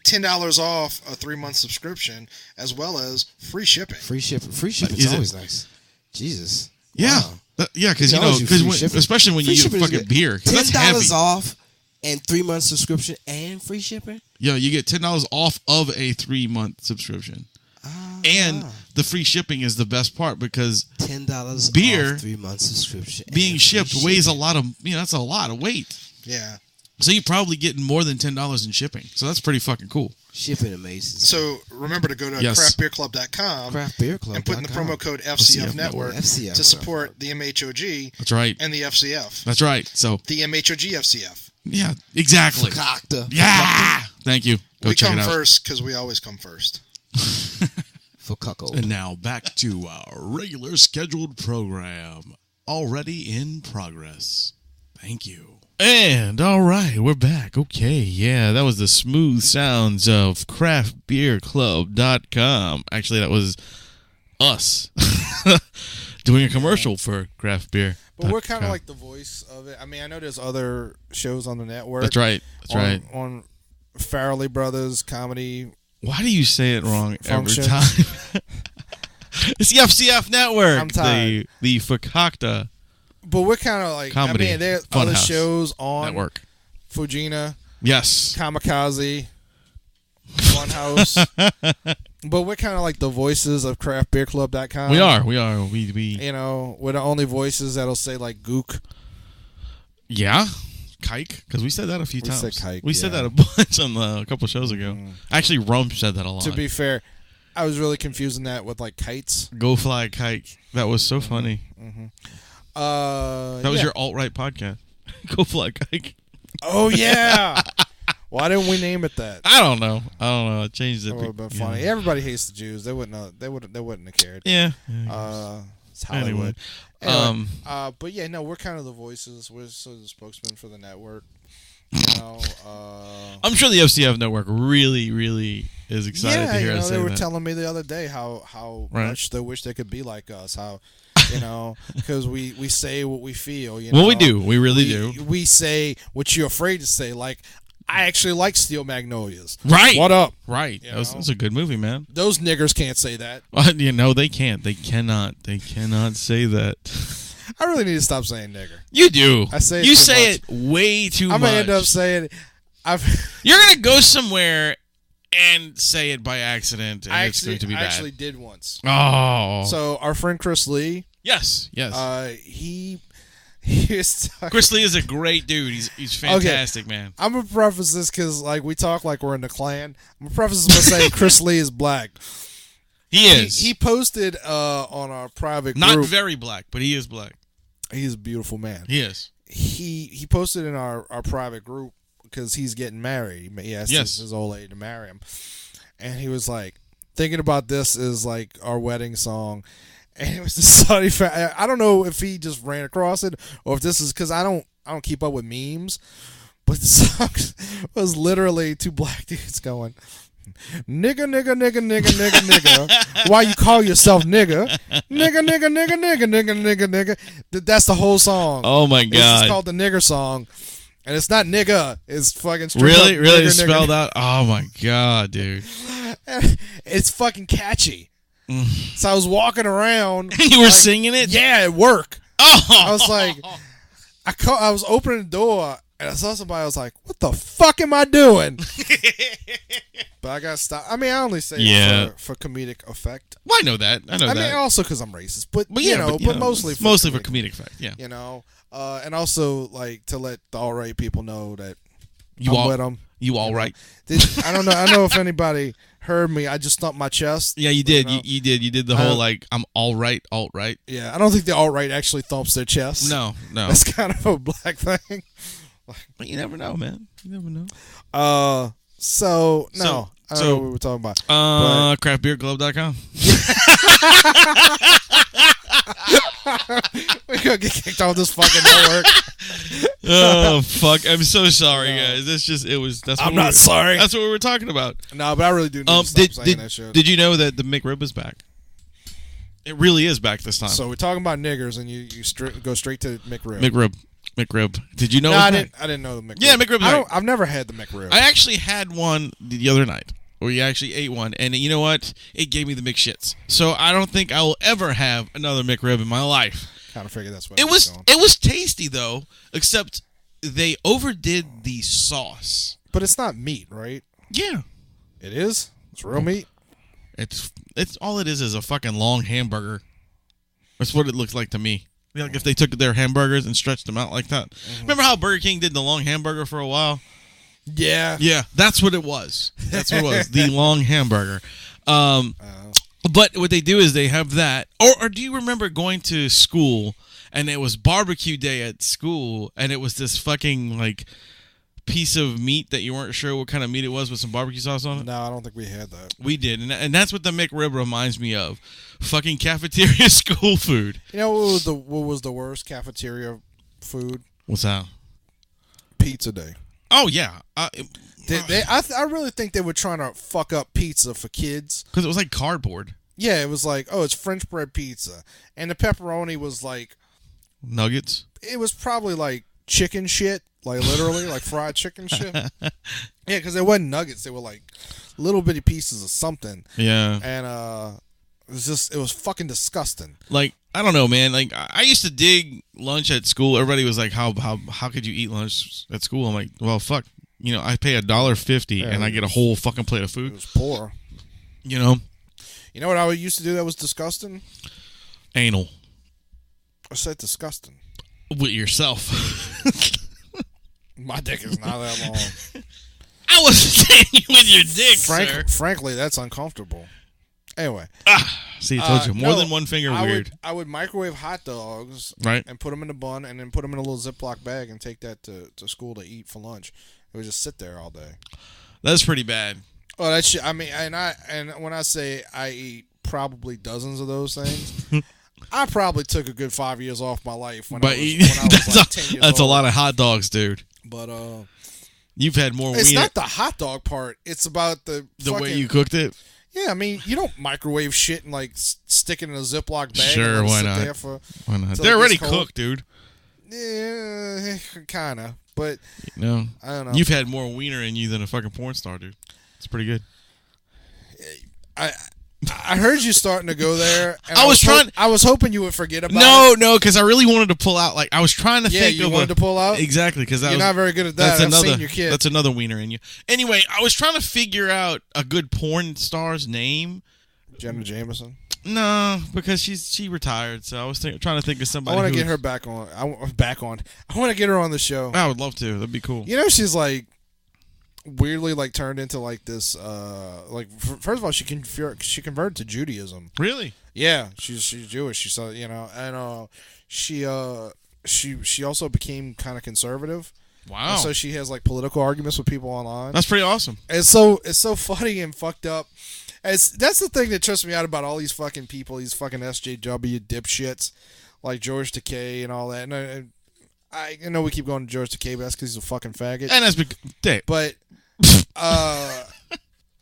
$10 off a 3-month subscription, as well as free shipping. Free shipping. Free shipping Is is it- always nice. Jesus. Yeah. Wow. Yeah, because It tells you free shipping. especially when Free you get shipping is fucking good. beer, because that's heavy. $10 off and 3-month subscription and free shipping. Yeah, you get $10 off of a 3-month subscription, and the free shipping is the best part because $10 Beer off 3-month subscription. being and shipped free weighs a shipping. lot of that's a lot of weight. Yeah. So you're probably getting more than $10 in shipping. So that's pretty fucking cool. Shipping amazing. So remember to go to Yes. craftbeerclub.com Craft Beer Club. and put in the promo code FCF Network FCF to support the MHOG That's right. and the FCF. That's right. So The MHOG FCF. yeah, exactly. Fakakta. Yeah. Thank you. Go We check come it out. first because we always come first. For cuckold. And now back to our regular scheduled program, already in progress. Thank you. And all right, we're back. Okay, yeah, that was the smooth sounds of craftbeerclub.com. Actually, that was us doing a commercial for craft beer. But we're kind of like the voice of it. I mean, I know there's other shows on the network. That's right. That's right. On Farrelly Brothers Comedy. Why do you say it wrong Function. every time? It's the FCF Network. I'm tired. The Fakakta But we're kind of like, Comedy I mean, there's other Funhouse shows on Network. Fujina, Yes. Kamikaze, Funhouse. But we're kind of like the voices of craftbeerclub.com. We are. We You know, we're the only voices that'll say like gook. Yeah, kike, because we said that a few times. said kike, we said yeah. that a bunch on a couple shows ago. Actually, Rum said that a lot. To be fair, I was really confusing that with like kites. Go fly kike. That was so funny. That That was your alt-right podcast. Go fly kike. Oh yeah. Why didn't we name it that? I don't know. I changed it. That would have been funny. Yeah. Everybody hates the Jews. They wouldn't. They wouldn't have cared. Yeah. It's Hollywood. Anyway, But yeah, no, we're kind of the voices. We're sort of the spokesman for the network. You know, I'm sure the FCF Network really, really is excited yeah, to hear you know, us say they were that. telling me the other day how Right. much they wish they could be like us. How, you know, because we say what we feel. You know? Well, we do. We really do. We say what you're afraid to say. Like, I actually like Steel Magnolias. Right. What up? Right. You That know? was a good movie, man. Those niggers can't say that. You know, they can't. They cannot. They cannot say that. I really need to stop saying nigger. You do. I say it you too say much. it way too much. I'm gonna end up saying You're gonna go somewhere and say it by accident, and it's going to be I bad. actually did once. Oh. So our friend Chris Lee, yes. he Chris Lee is a great dude. He's fantastic, man. I'm gonna preface this because like we talk like we're in the clan. I'm gonna preface this by saying Chris Lee is black. He is. He posted on our private Not group. very black, but he is black. He's a beautiful man. He is. He posted in our private group because he's getting married. He asked his old lady to marry him, and he was like thinking about this as like our wedding song. And it was the sunny fact. I don't know if he just ran across it or if this is because I don't keep up with memes, but the song was literally two black dudes going, nigga, nigga, nigga, nigga, nigga, nigga. Why you call yourself nigga? Nigga, nigga, nigga, nigga, nigga, nigga, nigga. That's the whole song. Oh my It's god! just called the nigger song, and it's not nigga. It's fucking straight really, up really nigger, spelled nigger. out. Oh my god, dude! It's fucking catchy. So I was walking around. You were singing it? Yeah, at work. Oh! I was like, I was opening the door and I saw somebody. I was like, "What the fuck am I doing?" But I got stopped. I mean, I only say it for comedic effect. Well, I know that. I mean, also because I'm racist, but yeah, but mostly for comedic effect. Yeah, and also like to let the all right people know that I'm with them. You all right? I don't know. I don't know if anybody heard me. I just thumped my chest. Yeah, you did. You did. You did the whole like I'm all right, alt right. Yeah, I don't think the alt right actually thumps their chest. No. That's kind of a black thing. But you never know, man. You never know. So I don't know what we were talking about. Craftbeerclub.com. We're gonna get kicked off this fucking network. Oh fuck! I'm so sorry, guys. I'm not sorry. That's what we were talking about. No, but I really do need to stop saying that shit. Did you know that the McRib is back? It really is back this time. So we're talking about niggers, and you go straight to McRib. McRib. Did you know? No, I didn't know the McRib. Yeah, McRib. I've never had the McRib. I actually had one the other night. We actually ate one, and you know what? It gave me the McShits. So I don't think I will ever have another McRib in my life. Kind of figured that's what it was. It was tasty though, except they overdid the sauce. But it's not meat, right? Yeah, it is. It's real meat. It's all it is a fucking long hamburger. That's what it looks like to me. Like if they took their hamburgers and stretched them out like that. Mm-hmm. Remember how Burger King did the long hamburger for a while? Yeah. Yeah, that's what it was. That's what it was. The long hamburger. But what they do is they have that. Or do you remember going to school and it was barbecue day at school and it was this fucking like piece of meat that you weren't sure what kind of meat it was with some barbecue sauce on it? No, I don't think we had that. We did. And that's what the McRib reminds me of. Fucking cafeteria school food. You know what was the worst cafeteria food? What's that? Pizza day. Oh, yeah. I really think they were trying to fuck up pizza for kids. Because it was like cardboard. Yeah, it was like, oh, it's French bread pizza. And the pepperoni was like... Nuggets? It was probably like chicken shit. Like literally, like fried chicken shit. Yeah, because they wasn't nuggets. They were like little bitty pieces of something. Yeah. And it was fucking disgusting. Like, I don't know, man. Like, I used to dig lunch at school. Everybody was like, how could you eat lunch at school? I'm like, well, fuck. You know, I pay $1.50 and I get a whole fucking plate of food. It was poor. You know? You know what I used to do that was disgusting? Anal. I said disgusting. With yourself. My dick is not that long. I wasn't saying you with your dick, sir. Frankly, that's uncomfortable. Anyway. See, I told you. More than one finger weird. I would microwave hot dogs and put them in a bun and then put them in a little Ziploc bag and take that to school to eat for lunch. It would just sit there all day. That's pretty bad. Well, that shit, I mean, and when I say I eat probably dozens of those things, I probably took a good 5 years off my life when I was like 10 years old. That's a lot of hot dogs, dude. But you've had more. It's not the hot dog part. It's about the way you cooked it. Yeah, I mean, you don't microwave shit and like stick it in a Ziploc bag. Sure, why not? Why not? They're already cooked, dude. Yeah, kind of. But I don't know. You've had more wiener in you than a fucking porn star, dude. It's pretty good. I heard you starting to go there. And I was hoping you would forget about it. No, because I really wanted to pull out. Like I was trying to think. Yeah, you wanted to pull out exactly because you're not very good at that. I've seen your kid. That's another wiener in you. Anyway, I was trying to figure out a good porn star's name. Jenna Jameson. No, because she retired. So I was trying to think of somebody. I want to get her back on. I want to get her on the show. I would love to. That'd be cool. You know, she's like weirdly like turned into like this. First of all, she converted to Judaism. Really? Yeah, she's Jewish. She saw, you know, and she also became kind of conservative. Wow. And so she has like political arguments with people online. That's pretty awesome. It's so funny and fucked up. That's the thing that trips me out about all these fucking people, these fucking SJW dipshits like George Takei and all that. And I know we keep going to George Takei, but that's because he's a fucking faggot. And that's but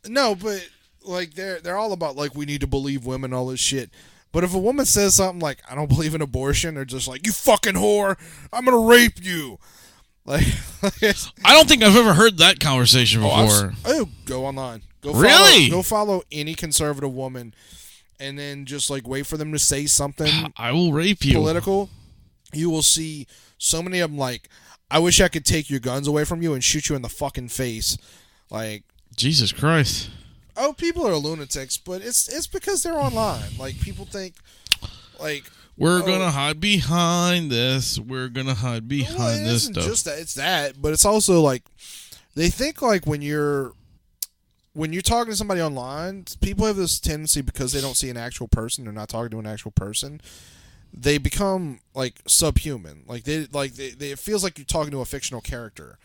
no, but like they're all about like we need to believe women, all this shit. But if a woman says something like I don't believe in abortion, they're just like you fucking whore, I'm gonna rape you. Like I don't think I've ever heard that conversation before. Go online. Go follow any conservative woman, and then just like wait for them to say something. I will rape you. Political. You will see so many of them like, I wish I could take your guns away from you and shoot you in the fucking face. Like Jesus Christ. Oh, people are lunatics, but it's because they're online. Like people think, like we're gonna hide behind this. We're gonna hide behind this stuff. Just that, it's that, but it's also like they think like when you're talking to somebody online, people have this tendency because they don't see an actual person, they're not talking to an actual person. They become like subhuman. Like it feels like you're talking to a fictional character.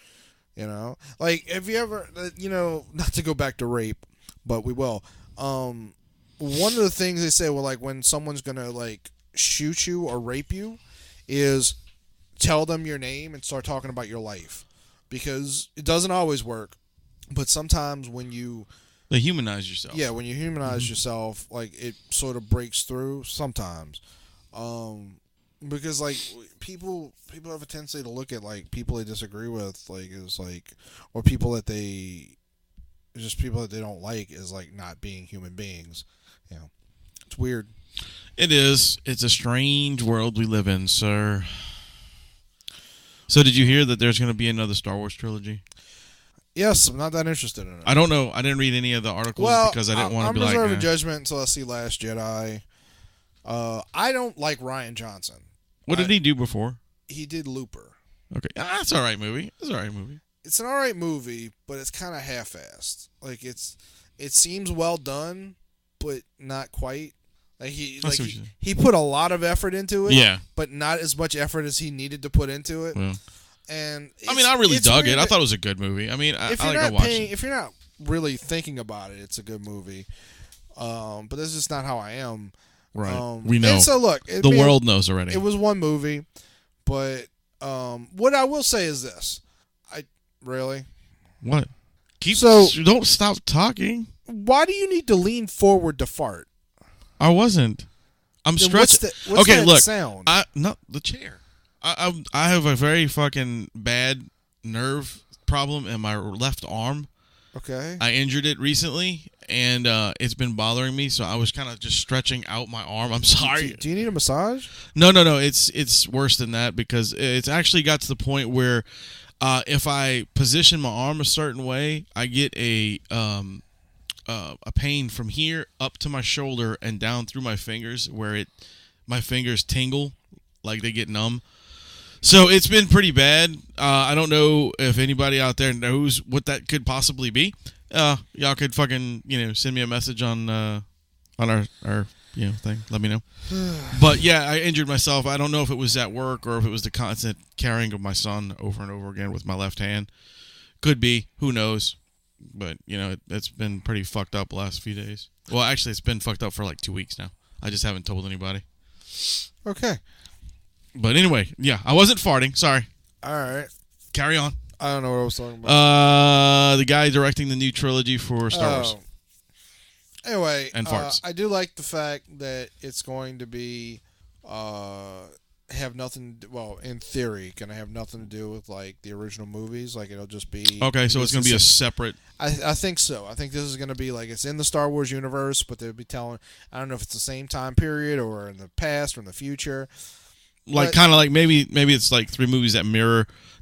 You know, like have you ever, you know, not to go back to rape, but we will. One of the things they say, well, like when someone's gonna like shoot you or rape you, is tell them your name and start talking about your life, because it doesn't always work, but sometimes when you humanize yourself. Yeah, when you humanize yourself, like it sort of breaks through sometimes. Because like people have a tendency to look at like people they disagree with like as like, or people that they don't like as like not being human beings. You know, it's weird. It is. It's a strange world we live in, sir. So did you hear that there's going to be another Star Wars trilogy? Yes, I'm not that interested in it. I don't know. I didn't read any of the articles because I didn't want to be like... I'm reserved judgment until I see Last Jedi. I don't like Rian Johnson. What did he do before? He did Looper. Okay. That's an alright movie. It's an alright movie, but it's kind of half-assed. Like it seems well done, but not quite. Like he put a lot of effort into it, yeah, but not as much effort as he needed to put into it. Yeah. And I mean, I really dug it. I thought it was a good movie. I mean, I like to watch it. If you're not really thinking about it, it's a good movie. But that's just not how I am. Right. We know. And so look, the world knows already. It was one movie, but what I will say is this: what? Don't stop talking. Why do you need to lean forward to fart? I wasn't. I'm stretching. What's okay, that look. Sound? Not the chair. I have a very fucking bad nerve problem in my left arm. Okay. I injured it recently, and it's been bothering me. So I was kind of just stretching out my arm. I'm sorry. Do you need a massage? No. It's worse than that, because it's actually got to the point where if I position my arm a certain way, I get a pain from here up to my shoulder and down through my fingers, where my fingers tingle, like they get numb. So it's been pretty bad. I don't know if anybody out there knows what that could possibly be. Y'all could fucking send me a message on our thing. Let me know. But yeah, I injured myself. I don't know if it was at work or if it was the constant carrying of my son over and over again with my left hand. Could be. Who knows? But, it's been pretty fucked up the last few days. Well, actually, it's been fucked up for like 2 weeks now. I just haven't told anybody. Okay. But anyway, yeah, I wasn't farting. Sorry. All right. Carry on. I don't know what I was talking about. The guy directing the new trilogy for Star Wars. Anyway, and farts. I do like the fact that it's going to be have nothing. Well, in theory, going to have nothing to do with like the original movies. Like it'll just be okay. So it's going to be a separate. I think so. I think this is going to be like it's in the Star Wars universe, but they'll be telling. I don't know if it's the same time period or in the past or in the future. Like kind of like maybe it's like three movies that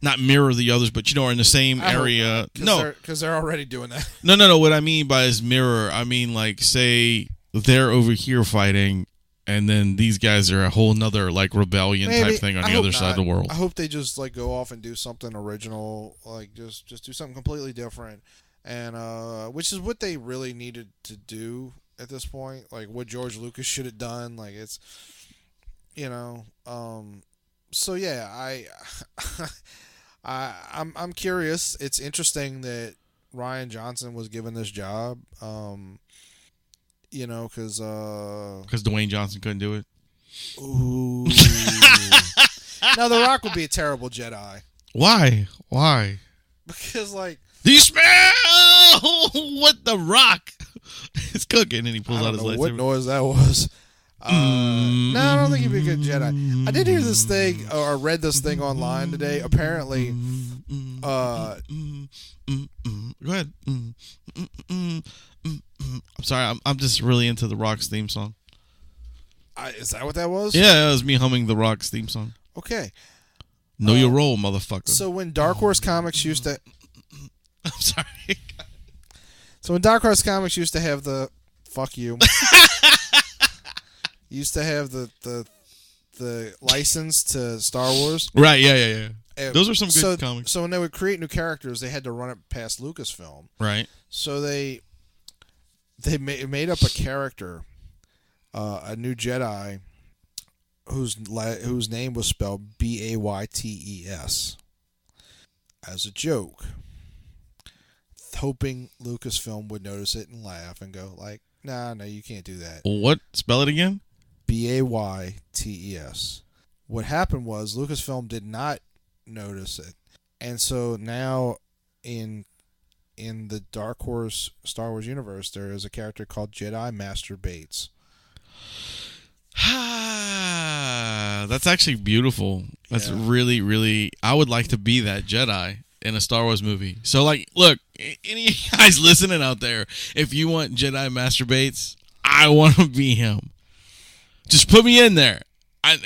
not mirror the others, but are in the same area. No, because they're already doing that. No. What I mean by is mirror, I mean like say they're over here fighting, and then these guys are a whole nother like rebellion type thing on the other side of the world. I hope they just like go off and do something original, like just do something completely different, and which is what they really needed to do at this point. Like what George Lucas should have done. Like it's, so yeah, I'm curious. It's interesting that Rian Johnson was given this job. Because Dwayne Johnson couldn't do it. Ooh. Now, The Rock would be a terrible Jedi. Why? Because, like... Do you smell what The Rock is cooking? And he pulls out his lightsaber. What noise that was. No, I don't think he'd be a good Jedi. I did hear this thing, or read this thing online today. Apparently... Go ahead. I'm sorry. I'm just really into The Rock's theme song. Is that what that was? Yeah, it was me humming The Rock's theme song. Okay. Know your role, motherfucker. So when Dark Horse Comics used to... I'm sorry. So when Dark Horse Comics used to have the... Fuck you. Used to have the license to Star Wars. Right, yeah. Those are some good comics. So when they would create new characters, they had to run it past Lucasfilm. Right. So they made up a character, a new Jedi, whose name was spelled Baytes, as a joke, hoping Lucasfilm would notice it and laugh and go like, "Nah, no, you can't do that." What? Spell it again. Baytes. What happened was Lucasfilm did not notice it, and so now in the Dark Horse Star Wars universe, there is a character called Jedi Master Bates. That's actually beautiful. That's really, really... I would like to be that Jedi in a Star Wars movie. So, like, look, any of you guys listening out there, if you want Jedi Master Bates, I want to be him. Just put me in there.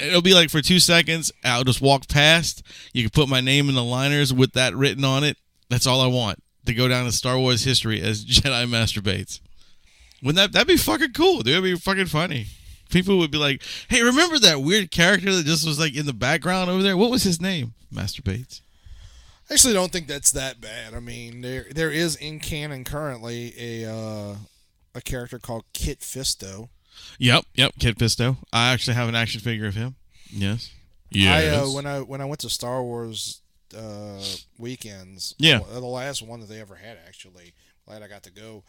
It'll be like for 2 seconds. I'll just walk past. You can put my name in the liners with that written on it. That's all I want. To go down to Star Wars history as Jedi Master Bates. Wouldn't that'd be fucking cool, dude? That'd be fucking funny. People would be like, "Hey, remember that weird character that just was like in the background over there? What was his name?" Master Bates. I actually don't think that's that bad. I mean, there is in canon currently a character called Kit Fisto. Yep, Kit Fisto. I actually have an action figure of him. Yes. When I went to Star Wars weekends, the last one that they ever had, actually, glad I got to go.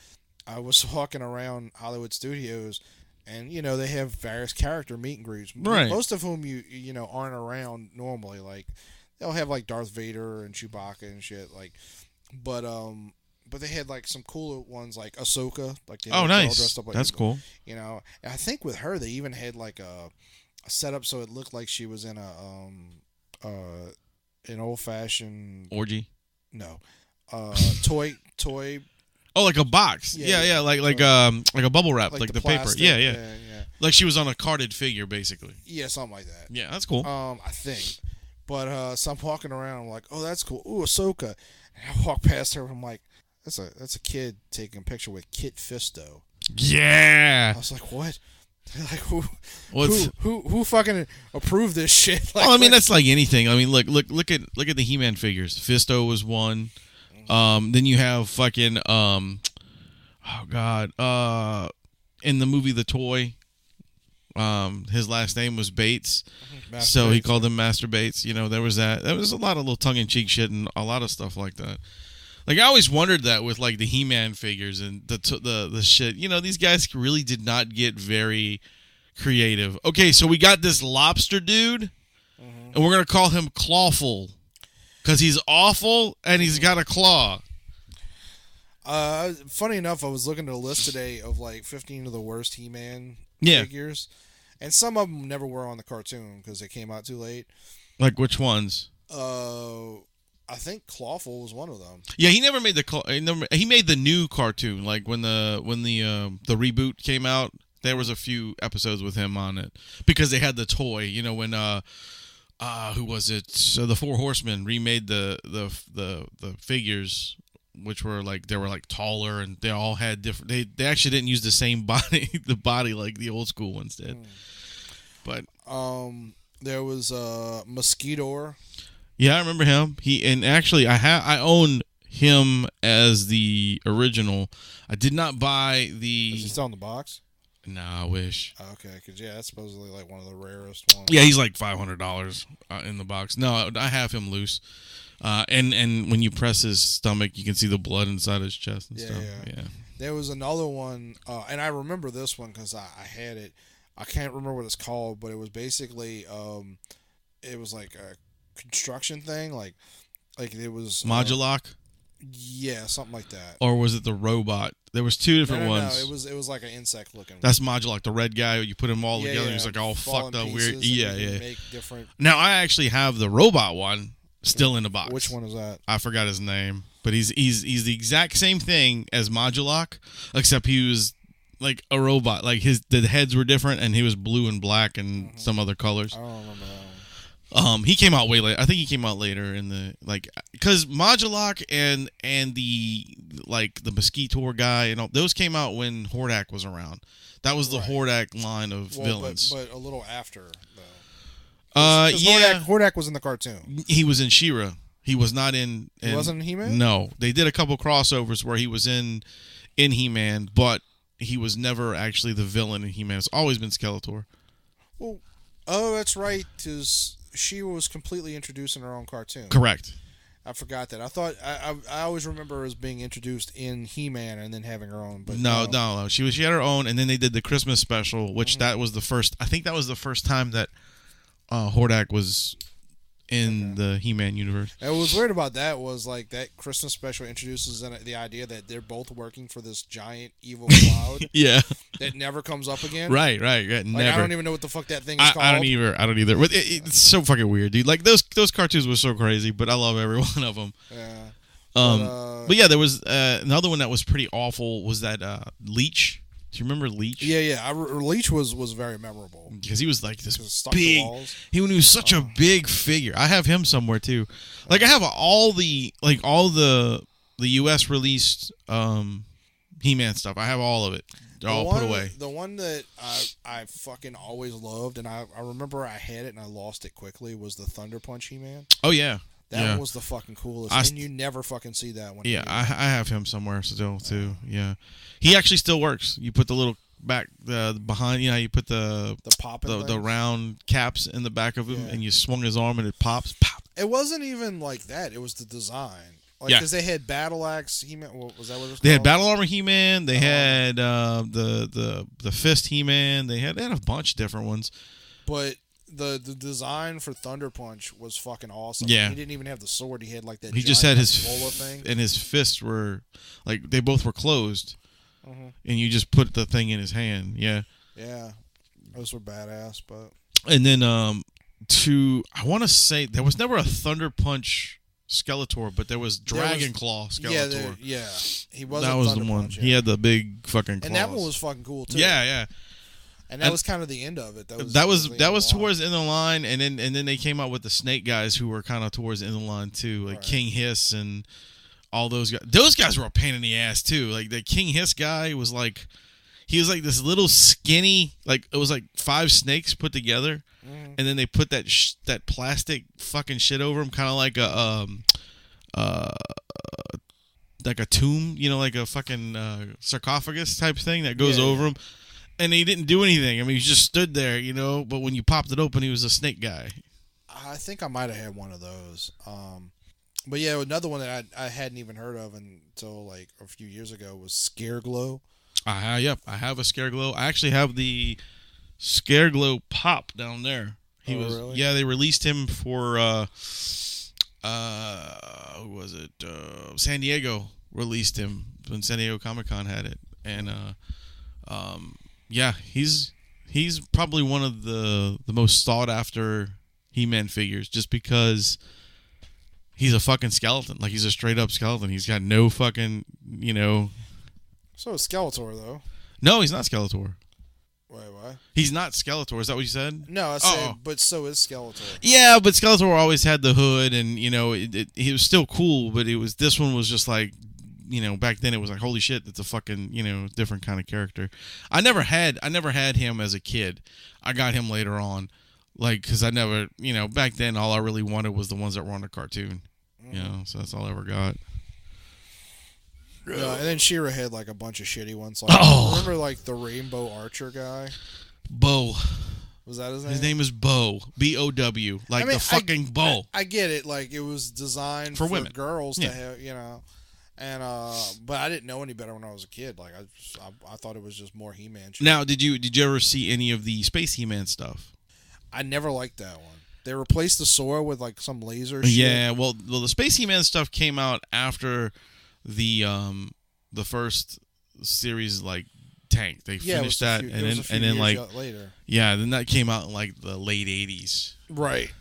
I was walking around Hollywood Studios, and they have various character meet and greets, right? Most of whom you aren't around normally. Like they'll have like Darth Vader and Chewbacca and shit. Like, but they had like some cooler ones like Ahsoka. Like they nice, all dressed up like that's cool. And I think with her they even had like a setup so it looked like she was in an old fashioned orgy. No, toy. Oh, like a box. Yeah, like a bubble wrap, like the plastic, paper. Yeah. Like she was on a carded figure, basically. Yeah, something like that. Yeah, that's cool. I think. But so I'm walking around, I'm like, oh, that's cool. Ooh, Ahsoka. And I walk past her, and I'm like, that's a kid taking a picture with Kit Fisto. Yeah. I was like, what? Like who fucking approved this shit? Like, well, I mean, that's like anything. I mean, look at the He-Man figures. Fisto was one. Then you have fucking in the movie The Toy, his last name was Bates, so he called him Master Bates. There was that. There was a lot of little tongue-in-cheek shit and a lot of stuff like that. Like I always wondered that with like the He-Man figures and the shit. These guys really did not get very creative. Okay, so we got this lobster dude, and we're gonna call him Clawful. Because he's awful and he's got a claw. Funny enough, I was looking at a list today of like 15 of the worst He-Man figures, and some of them never were on the cartoon because they came out too late. Like which ones? I think Clawful was one of them. Yeah, he never made he made the new cartoon. Like when the reboot came out, there was a few episodes with him on it because they had the toy. When who was it? So the Four Horsemen remade the figures which were like they were like taller and they all had different. They actually didn't use the same body, the body like the old school ones did. But there was Mosquito. yeah, I remember him. I own him as the original. I did not buy the. Is he still in the box? No, I wish. Okay, because that's supposedly like one of the rarest ones. Yeah, he's like $500 in the box. No, I have him loose. And when you press his stomach, you can see the blood inside his chest and stuff. Yeah. There was another one, and I remember this one because I had it. I can't remember what it's called, but it was basically, it was like a construction thing, like it was Modulock? Yeah, something like that. Or was it the robot? There was two different ones. No, it was like an insect looking. That's Modulock, the red guy. You put them all together, and he's like all fucked up, weird. Yeah. Make different. Now I actually have the robot one still in the box. Which one is that? I forgot his name, but he's the exact same thing as Modulock, except he was like a robot. Like the heads were different, and he was blue and black and some other colors. I don't remember that one. He came out way later. I think he came out later in the because Modulock and the Mosquito guy and all those came out when Hordak was around. That was the Hordak line of villains. But a little after though. Yeah, Hordak was in the cartoon. He was in She-Ra. He was not in. He wasn't in He-Man? No, they did a couple crossovers where he was in He-Man, but he was never actually the villain in He-Man. It's always been Skeletor. Well, that's right. Because she was completely introduced in her own cartoon. Correct. I forgot that. I thought I always remember her as being introduced in He-Man and then having her own. But no. She had her own, and then they did the Christmas special, which that was the first. I think that was the first time that Hordak was in the He-Man universe. And what was weird about that was like that Christmas special introduces the idea that they're both working for this giant evil cloud. Yeah. That never comes up again. Right. Never. I don't even know what the fuck that thing is called. I don't either. But it's so fucking weird, dude. Like those cartoons were so crazy, but I love every one of them. Yeah. But yeah, there was another one that was pretty awful. Was that Leech? Do you remember Leech? Yeah. Leech was very memorable because he was like this stuck big. To walls. He was such a big figure. I have him somewhere too. Like I have all the U.S. released He-Man stuff. I have all of it. They're all put away. The one that I fucking always loved, and I remember I had it and I lost it quickly, was the Thunder Punch He-Man. Oh yeah. That one was the fucking coolest, and you never fucking see that one. Yeah, I have him somewhere still too. Yeah, he actually still works. You put the little back behind. You know, you put the round caps in the back of him, and you swung his arm and it pops. Pop. It wasn't even like that. It was the design. Because they had Battle Axe He-Man. Was that what it was called? They had Battle Armor He-Man. They had the Fist He-Man. They had a bunch of different ones. But the design for Thunder Punch was fucking awesome. Yeah. He didn't even have the sword. He had like that. He just had his bola thing, and his fists were like they both were closed, and you just put the thing in his hand. Yeah. Yeah, those were badass. But and then I want to say there was never a Thunder Punch Skeletor, but there was Dragon Claw Skeletor. Yeah, he was. That was the one. Punch, He had the big fucking claws. And that one was fucking cool too. Yeah. And that was kind of the end of it. That was towards the end of the line, and then they came out with the Snake guys who were kind of towards the end of the line too, like King Hiss and all those guys. Those guys were a pain in the ass too. Like the King Hiss guy was like, he was like this little skinny, like it was like 5 snakes put together, and then they put that plastic fucking shit over him, kind of like a tomb, you know, like a fucking sarcophagus type thing that goes over him. And he didn't do anything. I mean, he just stood there, you know. But when you popped it open, he was a snake guy. I think I might have had one of those. But yeah, another one that I hadn't even heard of until like a few years ago was Scareglow. Yep, I have a Scareglow. I actually have the Scareglow Pop down there. Really? Yeah, they released him for who was it? San Diego released him when San Diego Comic-Con had it, and yeah, he's probably one of the most sought after He-Man figures, just because he's a fucking skeleton. Like, he's a straight up skeleton. He's got no fucking, you know. So is Skeletor though? No, he's not Skeletor. Wait, what? He's not Skeletor. Is that what you said? No, I said, but so is Skeletor. Yeah, but Skeletor always had the hood, and you know, he was still cool. But this one was just like back then it was like, holy shit, it's a fucking, different kind of character. I never had him as a kid. I got him later on, like, because I never, back then all I really wanted was the ones that were on the cartoon, so that's all I ever got. And then She-Ra had like a bunch of shitty ones. Like, remember like the Rainbow Archer guy? Bo. Was that his name? His name is Bo. B-O-W. Like the fucking bow. I get it. Like it was designed for women. girls to have, and but I didn't know any better when I was a kid. Like I thought it was just more He-Man shit. Now, did you ever see any of the Space He-Man stuff? I never liked that one. They replaced the Sora with like some laser shit. Yeah, well, the Space He-Man stuff came out after the first series, like, tanked. They finished that, and then like later. Yeah, then that came out in like the late 80s. Right.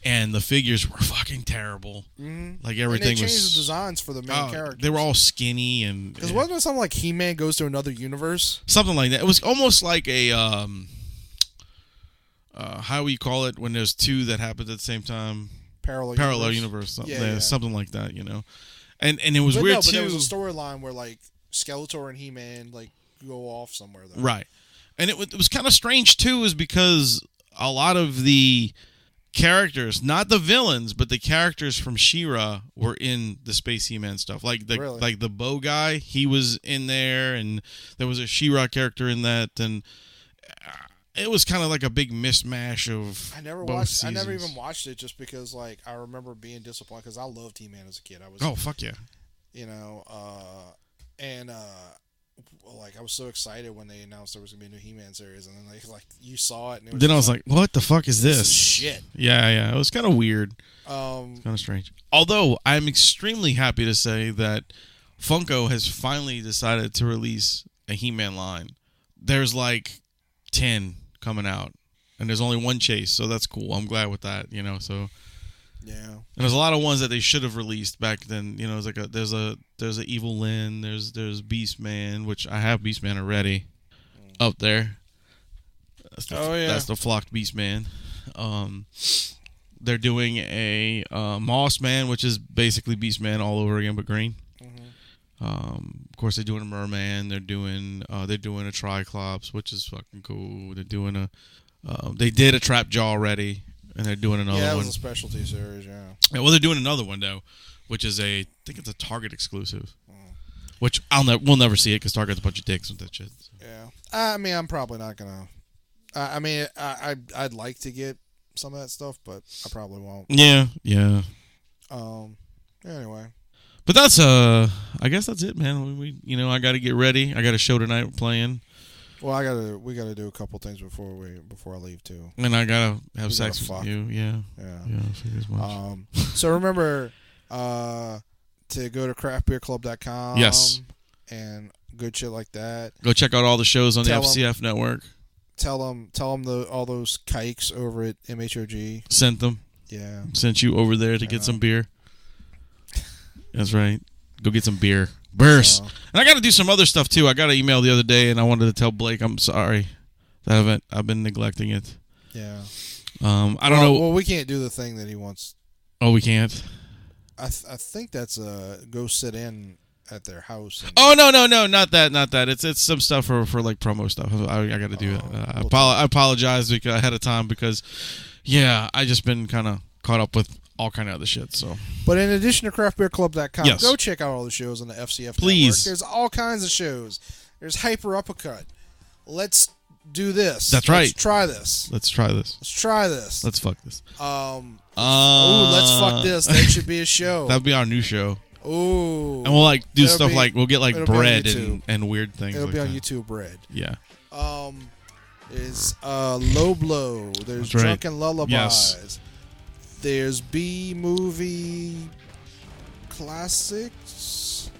And the figures were fucking terrible. Mm-hmm. Like everything and they changed was the designs for the main characters. They were all skinny and because wasn't it something like He-Man goes to another universe? Something like that. It was almost like a how do you call it when there's two that happen at the same time? Parallel universe. Something like that, And it was weird too. But there was a storyline where like Skeletor and He-Man like go off somewhere though. Right. And it was kind of strange too, is because a lot of the characters, not the villains, but the characters from She-Ra were in the Space He-Man stuff. Like the Bo guy, he was in there, and there was a She-Ra character in that, and it was kind of like a big mishmash of. I never even watched it just because like I remember being disappointed because I loved He-Man as a kid. I was. Oh fuck yeah. Like I was so excited when they announced there was gonna be a new He-Man series, and then like you saw it, and it was then I was like, "What the fuck is this?" Shit. Yeah, it was kind of weird. It's kind of strange. Although I'm extremely happy to say that Funko has finally decided to release a He-Man line. There's like 10 coming out, and there's only one chase, so that's cool. I'm glad with that. So. Yeah, and there's a lot of ones that they should have released back then. It's like there's a Evil Lyn, there's Beastman, which I have Beastman already up there. That's the flocked Beastman. They're doing a Moss Man, which is basically Beastman all over again but green. Mm-hmm. Of course, they're doing a Merman. They're doing a Triclops, which is fucking cool. They're doing they did a Trap Jaw already. And they're doing another one. Yeah, it was a specialty series, yeah. Well, they're doing another one, though, which is I think it's a Target exclusive. Which we'll never see it because Target's a bunch of dicks with that shit. So. Yeah. I mean, I'm probably not going to. I'd like to get some of that stuff, but I probably won't. Yeah. Anyway. But that's, I guess that's it, man. I got to get ready. I got a show tonight we're playing. Well, we gotta do a couple things before I leave too. And I gotta have sex with you. Yeah. So remember to go to craftbeerclub.com. Yes. And good shit like that. Go check out all the shows on the FCF network. Tell them all those kikes over at MHOG. Sent them. Yeah. Sent you over there to get some beer. That's right. Go get some beer. Burst. And I got to do some other stuff too. I got an email the other day, and I wanted to tell Blake I'm sorry that I've been neglecting it. Yeah. I don't know. Well, we can't do the thing that he wants. Oh, we can't. I think that's go sit in at their house. Oh no, not that. It's some stuff for like promo stuff. I got to do that. I apologize ahead of time because I just been kind of caught up with all kind of other shit. So, but in addition to craftbeerclub.com, yes. Go check out all the shows on the FCF Please. Network. There's all kinds of shows. There's Hyper Uppercut. Let's do this. That's right. Let's try this. Let's try this. Let's fuck this. Let's fuck this. That should be a show. That'd be our new show. Ooh. And we'll like do stuff like we'll get like bread and weird things. It'll like be on that. YouTube bread. Yeah. Is Low Blow. There's That's Drunken right. Lullabies. Yes. There's B-Movie Classics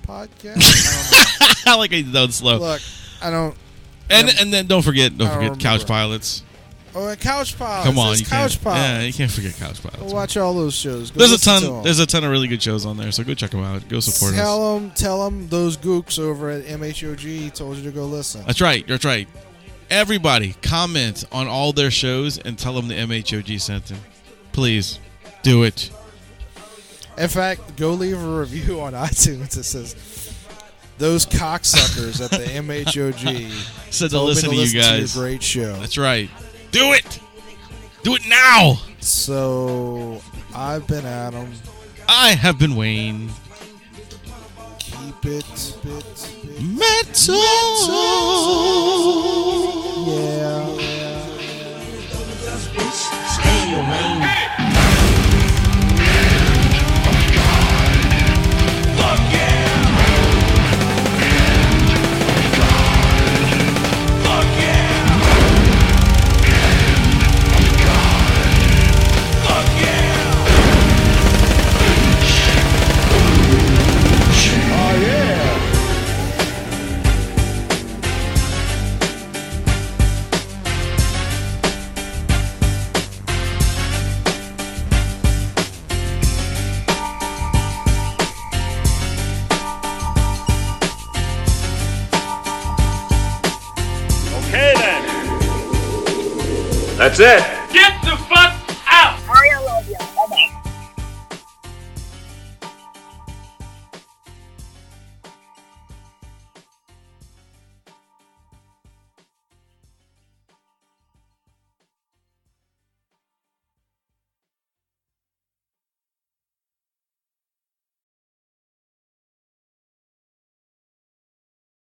podcast. I like how you done slow. Look, I don't. And then don't forget remember. Couch Pilots. Oh, and Couch Pilots. Come on, There's you Couch can't. Pilots. Yeah, you can't forget Couch Pilots. Go watch all those shows. Go There's a listen to ton. them. There's a ton of really good shows on there, so go check them out. Go support us. Tell them those gooks over at MHOG told you to go listen. That's right. Everybody, comment on all their shows and tell them the MHOG sent them. Please, do it. In fact, go leave a review on iTunes that says, "Those cocksuckers at the MHOG Said to told me listen to you guys. To your great show." That's right. Do it. Do it now. So, I've been Adam. I have been Wayne. Keep it. Metal. Yeah. Stay your lane. That's it. Get the fuck